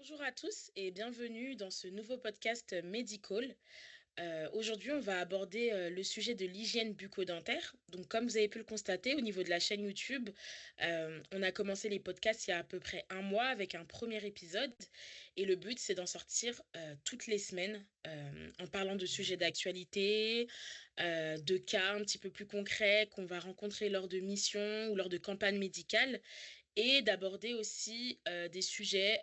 Bonjour à tous et bienvenue dans ce nouveau podcast Medical. Aujourd'hui, on va aborder le sujet de l'hygiène bucco-dentaire. Donc, comme vous avez pu le constater, au niveau de la chaîne YouTube, on a commencé les podcasts il y a à peu près un mois avec un premier épisode. Et le but, c'est d'en sortir toutes les semaines en parlant de sujets d'actualité, de cas un petit peu plus concrets qu'on va rencontrer lors de missions ou lors de campagnes médicales et d'aborder aussi des sujets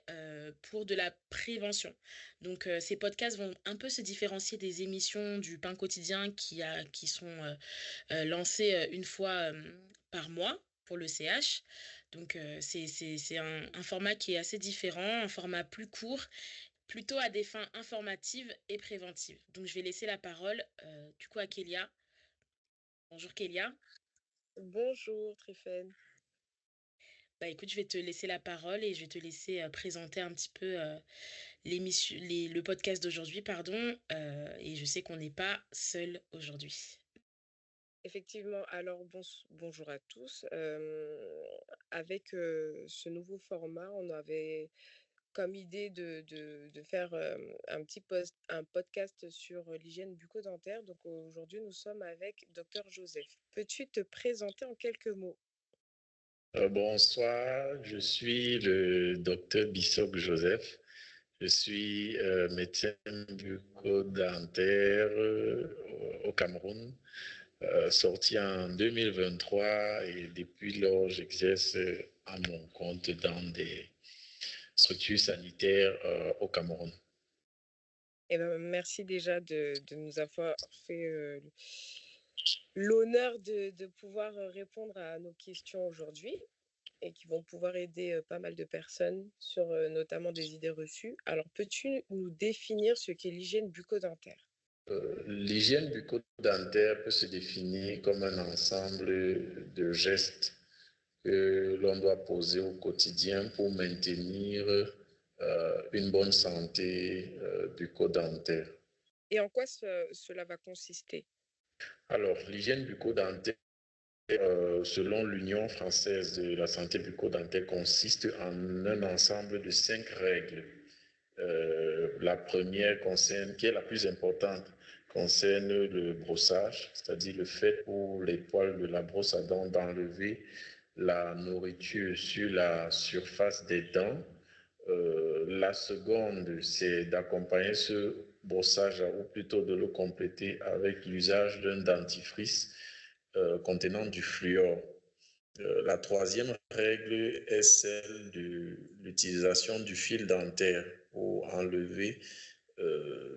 pour de la prévention. Donc, ces podcasts vont un peu se différencier des émissions du pain quotidien qui sont lancées une fois par mois pour le CH. Donc, c'est un format qui est assez différent, un format plus court, plutôt à des fins informatives et préventives. Donc, je vais laisser la parole du coup à Kélia. Bonjour Kélia. Bonjour Tryphène. Bah écoute, je vais te laisser la parole et je vais te laisser présenter un petit peu le podcast d'aujourd'hui, pardon. Et je sais qu'on n'est pas seul aujourd'hui. Effectivement, alors bonjour à tous. Avec ce nouveau format, on avait comme idée de faire un podcast sur l'hygiène bucco-dentaire. Donc aujourd'hui, nous sommes avec Docteur Joseph. Peux-tu te présenter en quelques mots? Bonsoir, je suis le docteur Bissok Joseph. Je suis médecin bucco-dentaire au Cameroun, sorti en 2023 et depuis lors, j'exerce à mon compte dans des structures sanitaires au Cameroun. Eh ben, merci déjà de nous avoir fait l'honneur de pouvoir répondre à nos questions aujourd'hui et qui vont pouvoir aider pas mal de personnes sur notamment des idées reçues. Alors, peux-tu nous définir ce qu'est l'hygiène bucco-dentaire? L'hygiène bucco-dentaire peut se définir comme un ensemble de gestes que l'on doit poser au quotidien pour maintenir une bonne santé bucco-dentaire. Et en quoi cela va consister? Alors, l'hygiène bucco-dentaire, selon l'Union française de la santé bucco-dentaire, consiste en un ensemble de 5 règles. La première concerne, qui est la plus importante, concerne le brossage, c'est-à-dire le fait pour les poils de la brosse à dents d'enlever la nourriture sur la surface des dents. La seconde, c'est d'accompagner ce brossage, ou plutôt de le compléter avec l'usage d'un dentifrice contenant du fluor. La troisième règle est celle de l'utilisation du fil dentaire pour enlever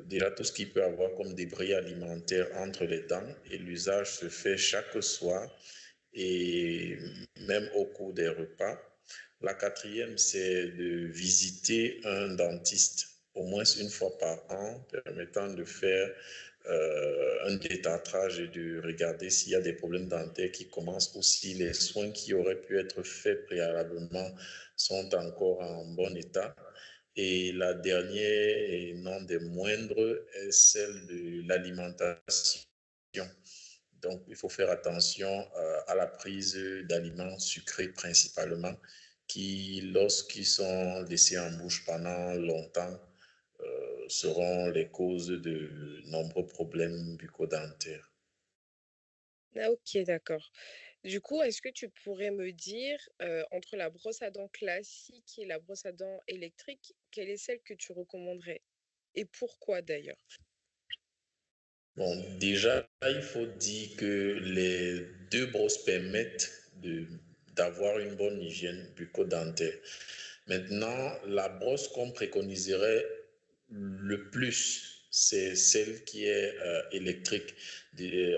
déjà tout ce qui peut avoir comme débris alimentaire entre les dents, et l'usage se fait chaque soir et même au cours des repas. La quatrième, c'est de visiter un dentiste au moins une fois par an, permettant de faire un détartrage et de regarder s'il y a des problèmes dentaires qui commencent, ou si les soins qui auraient pu être faits préalablement sont encore en bon état. Et la dernière, et non des moindres, est celle de l'alimentation. Donc, il faut faire attention à la prise d'aliments sucrés principalement, qui, lorsqu'ils sont laissés en bouche pendant longtemps, seront les causes de nombreux problèmes bucco-dentaires. Ah, ok, d'accord. Du coup, est-ce que tu pourrais me dire, entre la brosse à dents classique et la brosse à dents électrique, quelle est celle que tu recommanderais? Et pourquoi d'ailleurs? Bon, déjà, il faut dire que les deux brosses permettent d'avoir une bonne hygiène bucco-dentaire. Maintenant, la brosse qu'on préconiserait le plus, c'est celle qui est électrique,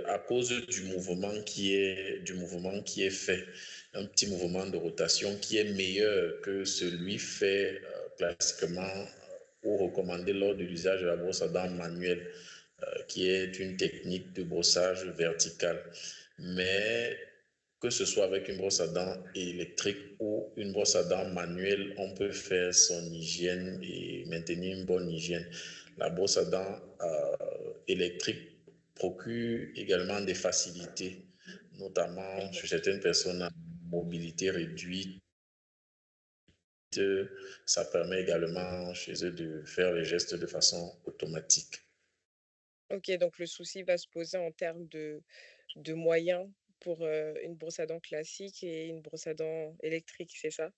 à cause du mouvement qui est fait, un petit mouvement de rotation qui est meilleur que celui fait classiquement ou recommandé lors de l'usage de la brosse à dents manuelle, qui est une technique de brossage vertical. Mais que ce soit avec une brosse à dents électrique ou une brosse à dents manuelle, on peut faire son hygiène et maintenir une bonne hygiène. La brosse à dents électrique procure également des facilités, notamment Mhm. chez certaines personnes à mobilité réduite, Ça permet également chez eux de faire les gestes de façon automatique. OK, donc le souci va se poser en termes de moyens pour, une brosse à dents classique et une brosse à dents électrique, c'est ça?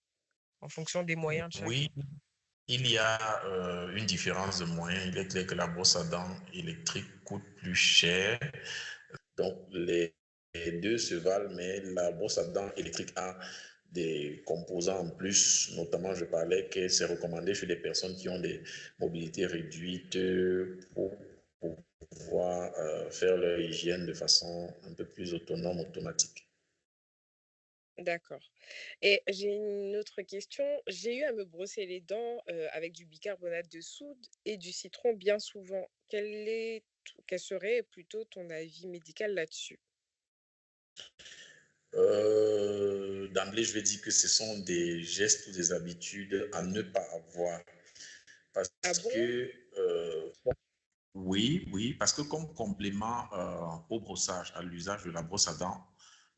En fonction des moyens de chacun? Oui, il y a une différence de moyens. Il est clair que la brosse à dents électrique coûte plus cher. Donc, les deux se valent, mais la brosse à dents électrique a des composants en plus. Notamment, je parlais que c'est recommandé chez des personnes qui ont des mobilités réduites pour pouvoir faire leur hygiène de façon un peu plus autonome, automatique. D'accord. Et j'ai une autre question. J'ai eu à me brosser les dents, avec du bicarbonate de soude et du citron bien souvent. Quel serait plutôt ton avis médical là-dessus? D'emblée, je vais dire que ce sont des gestes ou des habitudes à ne pas avoir. Parce Ah bon? que, oui, oui, parce que comme complément au brossage, à l'usage de la brosse à dents,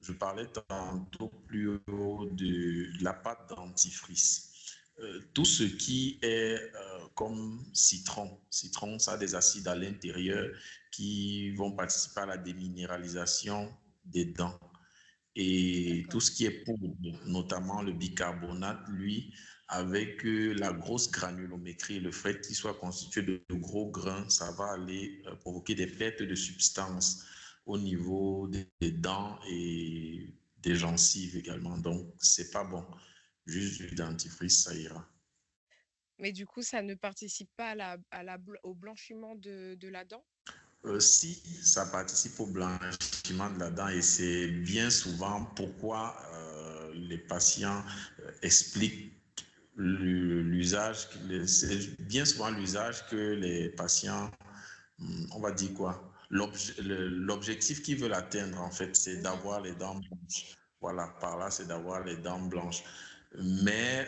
je parlais tantôt plus haut de la pâte dentifrice. Tout ce qui est comme citron, ça a des acides à l'intérieur qui vont participer à la déminéralisation des dents. Et tout D'accord. ce qui est poudre, notamment le bicarbonate, lui, avec la grosse granulométrie, le fait qu'il soit constitué de gros grains, ça va aller provoquer des pertes de substances au niveau des dents et des gencives également. Donc, c'est pas bon. Juste du dentifrice, ça ira. Mais du coup, ça ne participe pas au blanchiment de la dent? Si ça participe au blanchiment de la dent et c'est bien souvent pourquoi les patients expliquent l'usage, c'est bien souvent l'usage que les patients, on va dire quoi, l'objectif qu'ils veulent atteindre en fait, c'est Oui. d'avoir les dents blanches. Voilà, par là, c'est d'avoir les dents blanches. Mais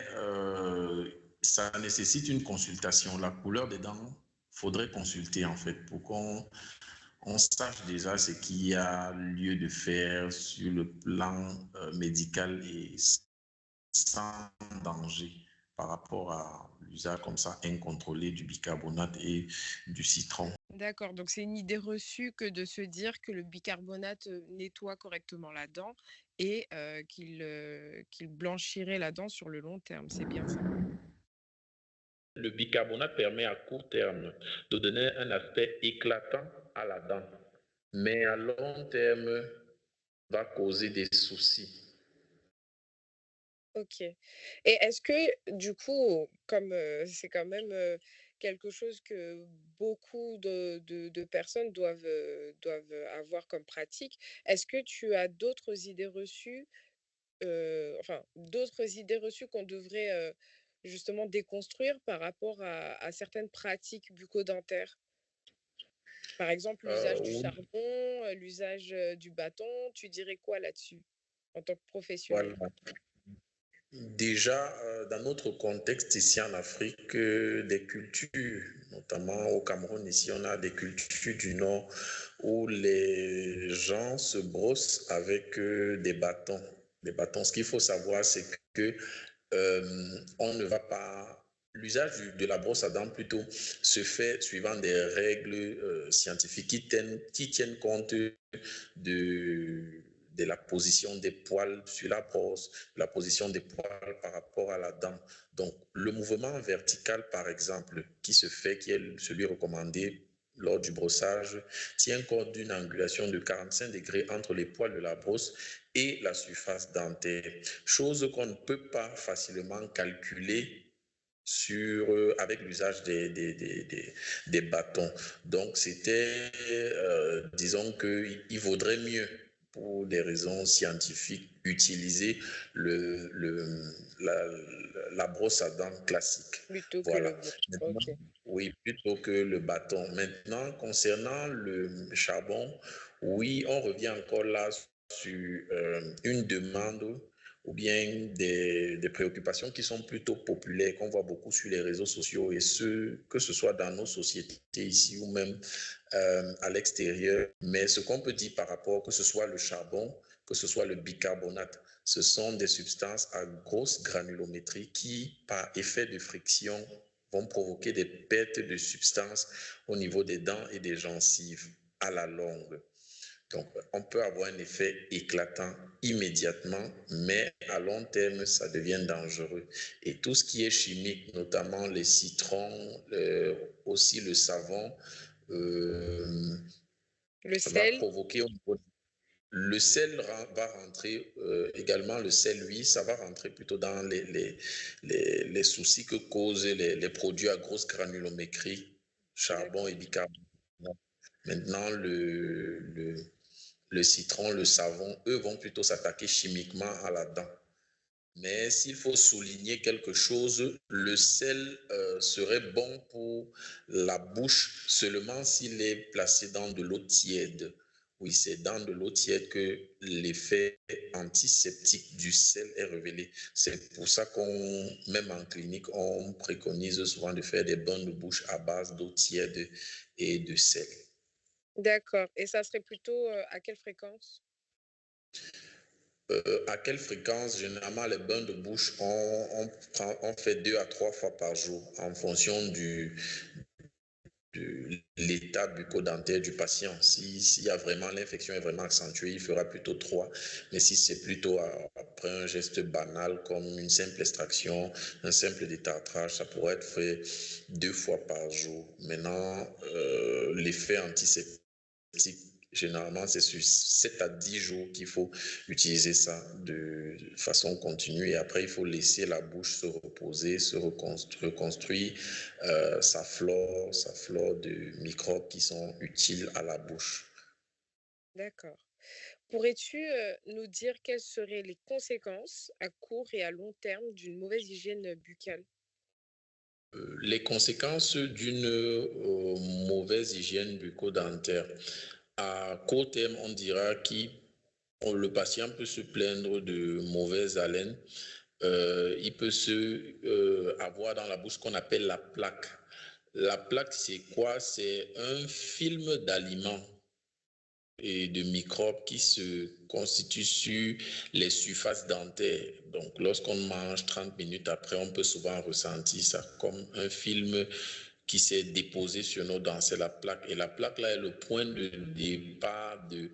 ça nécessite une consultation. La couleur des dents, faudrait consulter en fait pour qu'on sache déjà ce qu'il y a lieu de faire sur le plan médical et sans danger par rapport à l'usage comme ça incontrôlé du bicarbonate et du citron. D'accord, donc c'est une idée reçue que de se dire que le bicarbonate, nettoie correctement la dent et qu'il blanchirait la dent sur le long terme, c'est bien ça? Le bicarbonate permet à court terme de donner un aspect éclatant à la dent, mais à long terme va causer des soucis. OK. Et est-ce que du coup, comme, c'est quand même, quelque chose que beaucoup de personnes doivent avoir comme pratique, est-ce que tu as d'autres idées reçues, enfin d'autres idées reçues qu'on devrait, justement déconstruire par rapport à certaines pratiques bucco-dentaires? Par exemple, l'usage du Oui, charbon, l'usage, du bâton, tu dirais quoi là-dessus, en tant que voilà. professionnel? Déjà, dans notre contexte ici en Afrique, des cultures, notamment au Cameroun, ici, on a des cultures du Nord où les gens se brossent avec des bâtons. Des bâtons. Ce qu'il faut savoir, c'est que on ne va pas. L'usage de la brosse à dents plutôt se fait suivant des règles scientifiques qui tiennent compte de, de la position des poils sur la brosse, la position des poils par rapport à la dent. Donc, le mouvement vertical, par exemple, qui se fait, qui est celui recommandé lors du brossage, tient compte d'une angulation de 45 degrés entre les poils de la brosse et la surface dentaire, chose qu'on ne peut pas facilement calculer avec l'usage des bâtons. Donc, disons qu'il vaudrait mieux, pour des raisons scientifiques, utiliser la, la brosse à dents classique. Plutôt que le Voilà. bourg. Maintenant, OK. oui, plutôt que le bâton. Maintenant, concernant le charbon, oui, on revient encore là sur une demande ou bien des préoccupations qui sont plutôt populaires, qu'on voit beaucoup sur les réseaux sociaux et que ce soit dans nos sociétés ici ou même à l'extérieur. Mais ce qu'on peut dire par rapport, que ce soit le charbon, que ce soit le bicarbonate, Ce sont des substances à grosse granulométrie qui, par effet de friction, vont provoquer des pertes de substances au niveau des dents et des gencives à la longue. Donc, on peut avoir un effet éclatant immédiatement, mais à long terme, ça devient dangereux. Et tout ce qui est chimique, notamment les citrons, aussi le savon, euh, Le va sel, provoquer au niveau le sel va rentrer également, le sel, oui, ça va rentrer plutôt dans les soucis que causent les produits à grosse granulométrie, charbon et d'accord. bicarbonate. Maintenant, le citron, le savon, eux vont plutôt s'attaquer chimiquement à la dent. Mais s'il faut souligner quelque chose, le sel serait bon pour la bouche seulement s'il est placé dans de l'eau tiède. Oui, c'est dans de l'eau tiède que l'effet antiseptique du sel est révélé. C'est pour ça qu'on, même en clinique, on préconise souvent de faire des bains de bouche à base d'eau tiède et de sel. D'accord. Et ça serait plutôt à quelle fréquence? À quelle fréquence? Généralement, les bains de bouche, on fait 2 à 3 fois par jour en fonction de l'état bucco-dentaire du patient. S'il y a vraiment, l'infection est vraiment accentuée, il fera plutôt 3. Mais si c'est plutôt après un geste banal comme une simple extraction, un simple détartrage, ça pourrait être fait 2 fois par jour. Maintenant, l'effet antiseptique, généralement, c'est sur 7 à 10 jours qu'il faut utiliser ça de façon continue. Et après, il faut laisser la bouche se reposer, se reconstruire sa flore de microbes qui sont utiles à la bouche. D'accord. Pourrais-tu nous dire quelles seraient les conséquences à court et à long terme d'une mauvaise hygiène buccale? Les conséquences d'une mauvaise hygiène bucco-dentaire. À court terme, on dira que le patient peut se plaindre de mauvaise haleine. Il peut avoir dans la bouche ce qu'on appelle la plaque. La plaque, c'est quoi? C'est un film d'aliments et de microbes qui se constituent sur les surfaces dentaires. Donc, lorsqu'on mange 30 minutes après, on peut souvent ressentir ça comme un film qui s'est déposé sur nos dents. C'est la plaque. Et la plaque, là, est le point de départ de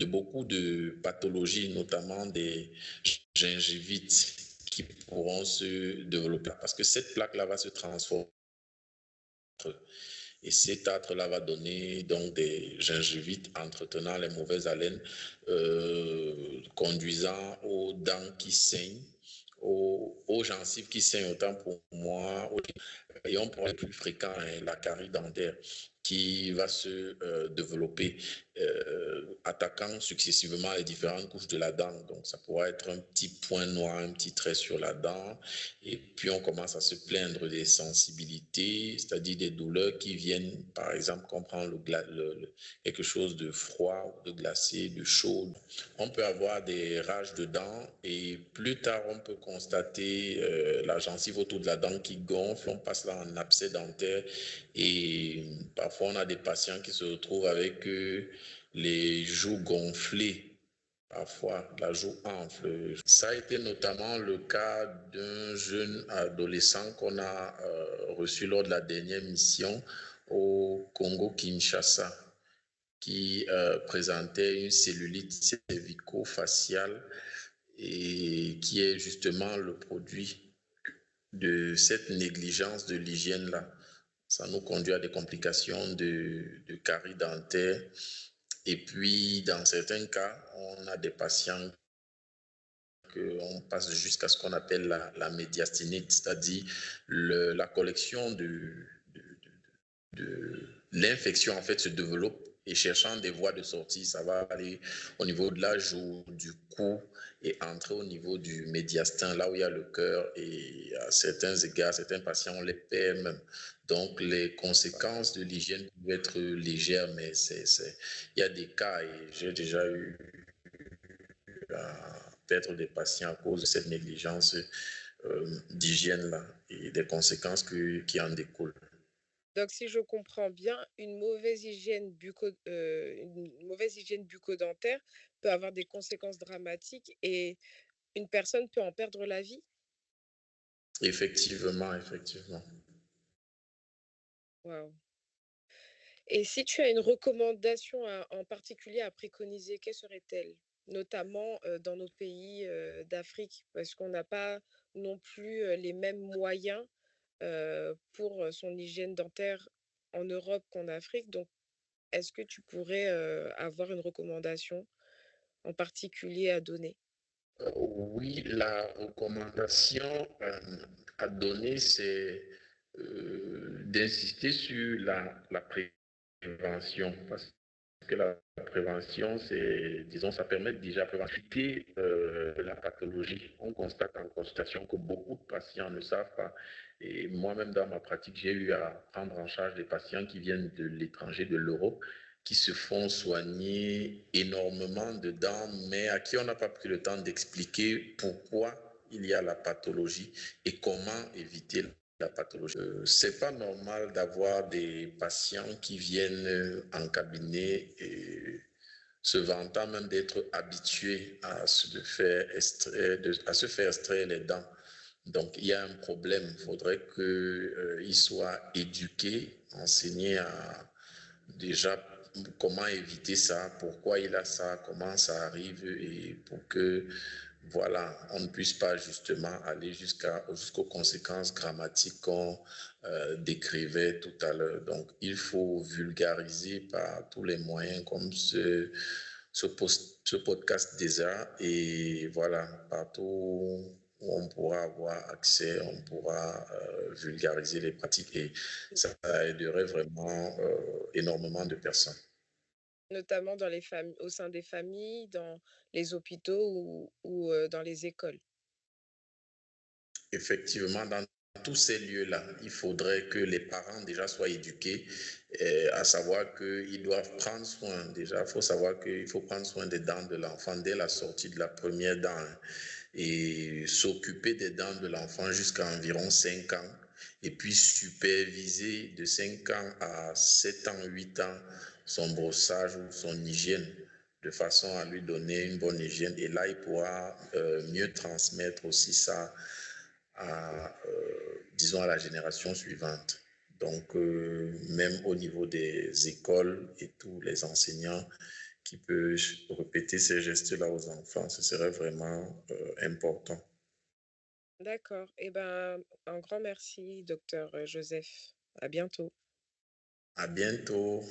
beaucoup de pathologies, notamment des gingivites qui pourront se développer. Parce que cette plaque-là va se transformer. Et cet âtre-là va donner donc des gingivites entretenant les mauvaises haleines, conduisant aux dents qui saignent, aux gencives qui saignent autant pour moi, et on pourrait être plus fréquent, hein, la carie dentaire qui va se développer, attaquant successivement les différentes couches de la dent. Donc, ça pourrait être un petit point noir, un petit trait sur la dent. Et puis, on commence à se plaindre des sensibilités, c'est-à-dire des douleurs qui viennent, par exemple, qu'on prend quelque chose de froid, de glacé, de chaud. On peut avoir des rages de dents et plus tard, on peut constater la gencive autour de la dent qui gonfle. On passe là en abcès dentaire et parfois, on a des patients qui se retrouvent avec les joues gonflées. Parfois, la joue enfle. Ça a été notamment le cas d'un jeune adolescent qu'on a reçu lors de la dernière mission au Congo-Kinshasa, qui présentait une cellulite cervico-faciale et qui est justement le produit de cette négligence de l'hygiène-là. Ça nous conduit à des complications de carie dentaire. Et puis, dans certains cas, on a des patients qu'on passe jusqu'à ce qu'on appelle la médiastinite, c'est-à-dire la collection de l'infection en fait se développe et cherchant des voies de sortie, ça va aller au niveau de la joue, du cou et entrer au niveau du médiastin, là où il y a le cœur et à certains égards, certains patients on les perd même. Donc les conséquences de l'hygiène peuvent être légères, mais il y a des cas et j'ai déjà eu à perdre des patients à cause de cette négligence d'hygiène-là et des conséquences qui en découlent. Donc, si je comprends bien, une mauvaise hygiène bucco-dentaire peut avoir des conséquences dramatiques et une personne peut en perdre la vie? Effectivement, effectivement. Waouh! Et si tu as une recommandation en particulier à préconiser, quelle serait-elle? Notamment, dans nos pays, d'Afrique, parce qu'on n'a pas non plus, les mêmes moyens, pour, son hygiène dentaire en Europe qu'en Afrique. Donc, est-ce que tu pourrais, avoir une recommandation en particulier à donner? Oui, la recommandation à donner, c'est d'insister sur la prévention. Parce que la prévention, c'est, disons, ça permet déjà de prévenir la pathologie. On constate en consultation que beaucoup de patients ne savent pas. Et moi-même, dans ma pratique, j'ai eu à prendre en charge des patients qui viennent de l'étranger, de l'Europe, qui se font soigner énormément de dents, mais à qui on n'a pas pris le temps d'expliquer pourquoi il y a la pathologie et comment éviter la pathologie. C'est pas normal d'avoir des patients qui viennent en cabinet et se vantant même d'être habitués à à se faire extraire les dents. Donc, il y a un problème. Il faudrait qu'ils soient éduqués, enseignés à déjà comment éviter ça, pourquoi il a ça, comment ça arrive et pour que voilà, on ne puisse pas justement aller jusqu'aux conséquences grammatiques qu'on décrivait tout à l'heure. Donc, il faut vulgariser par tous les moyens comme ce podcast déjà et voilà, partout où on pourra avoir accès, on pourra vulgariser les pratiques et ça aiderait vraiment énormément de personnes. Notamment dans les familles, au sein des familles, dans les hôpitaux ou, dans les écoles? Effectivement, dans tous ces lieux-là, il faudrait que les parents déjà soient éduqués, à savoir qu'ils doivent prendre soin. Déjà, il faut savoir qu'il faut prendre soin des dents de l'enfant dès la sortie de la première dent, hein, et s'occuper des dents de l'enfant jusqu'à environ 5 ans. Et puis superviser de 5 ans à 7 ans, 8 ans son brossage ou son hygiène de façon à lui donner une bonne hygiène. Et là, il pourra mieux transmettre aussi ça disons, à la génération suivante. Donc, même au niveau des écoles et tous les enseignants qui peuvent répéter ces gestes-là aux enfants, ce serait vraiment important. D'accord. Eh ben, un grand merci, docteur Joseph. À bientôt. À bientôt.